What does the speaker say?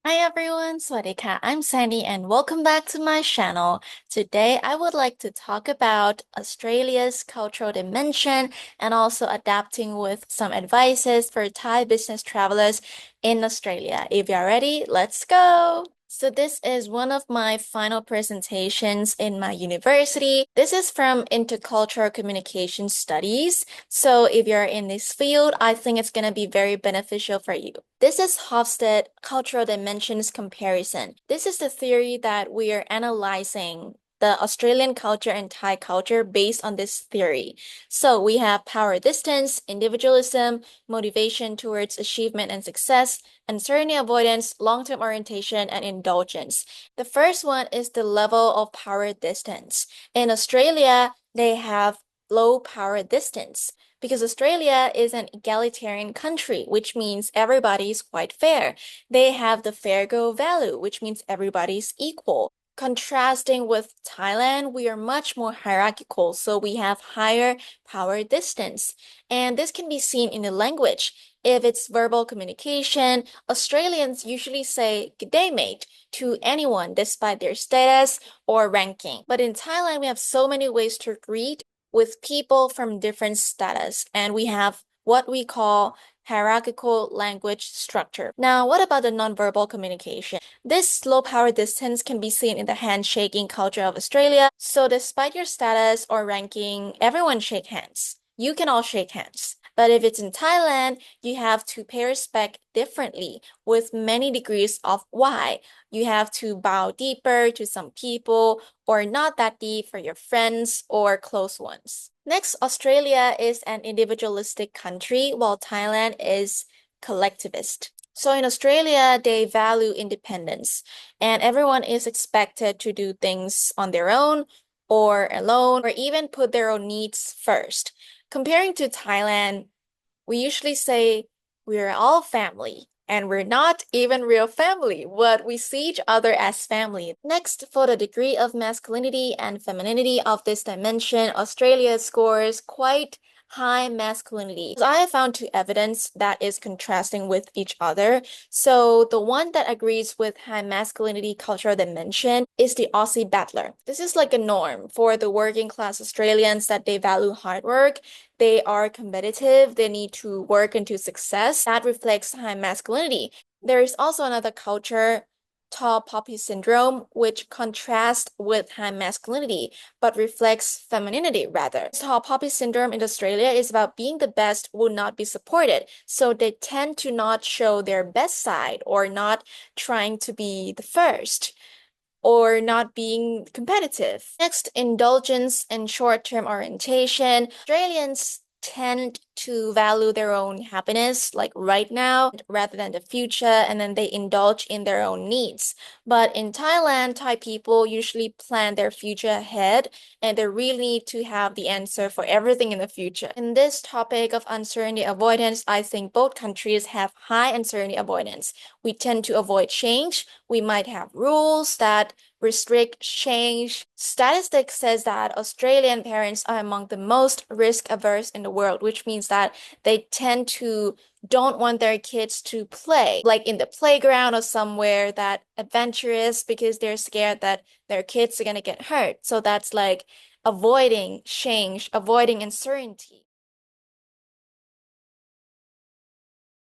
Hi everyone, สวัสดีค่ะ. I'm Sandy and welcome back to my channel. Today I would like to talk about Australia's cultural dimension and also adapting with some advices for Thai business travelers in Australia. If you're ready, let's go! So this is one of my final presentations in my university. This is from Intercultural Communication Studies. So if you're in this field, I think it's going to be very beneficial for you. This is Hofstede Cultural Dimensions Comparison. This is the theory that we are analyzing the Australian culture and Thai culture based on this theory. So we have power distance, individualism, motivation towards achievement and success, uncertainty avoidance, long-term orientation, and indulgence. The first one is the level of power distance. In Australia, they have low power distance because Australia is an egalitarian country, which means everybody's quite fair. They have the fair go value, which means everybody's equal. Contrasting with Thailand, we are much more hierarchical, so we have higher power distance. And this can be seen in the language. If it's verbal communication, Australians usually say "Good day, mate" to anyone despite their status or ranking. But in Thailand, we have so many ways to greet with people from different status, and we have what we call hierarchical language structure. Now, what about the nonverbal communication? This low power distance can be seen in the handshaking culture of Australia. So despite your status or ranking, everyone shake hands. You can all shake hands. But if it's in Thailand, you have to pay respect differently with many degrees of why. You have to bow deeper to some people or not that deep for your friends or close ones. Next, Australia is an individualistic country while Thailand is collectivist. So in Australia, they value independence and everyone is expected to do things on their own or alone or even put their own needs first. Comparing to Thailand, we usually say we're all family, and we're not even real family, but we see each other as family. Next, for the degree of masculinity and femininity of this dimension, Australia scores quite high masculinity. I have found two evidence that is contrasting with each other. So the one that agrees with high masculinity cultural dimension is the Aussie battler. This is like a norm for the working class Australians that they value hard work. They are competitive, they need to work into success. That reflects high masculinity. There is also another culture, tall poppy syndrome, which contrasts with high masculinity, but reflects femininity rather. Tall poppy syndrome in Australia is about being the best will not be supported. So they tend to not show their best side or not trying to be the first or not being competitive. Next, indulgence and short-term orientation. Australians tend to value their own happiness, like right now, rather than the future, and then they indulge in their own needs. But in Thailand, Thai people usually plan their future ahead, and they really need to have the answer for everything in the future. In this topic of uncertainty avoidance, I think both countries have high uncertainty avoidance. We tend to avoid change. We might have rules that restrict change. Statistics says that Australian parents are among the most risk averse in the world, which means that they tend to don't want their kids to play like in the playground or somewhere that adventurous because they're scared that their kids are going to get hurt. So that's like avoiding change, avoiding uncertainty.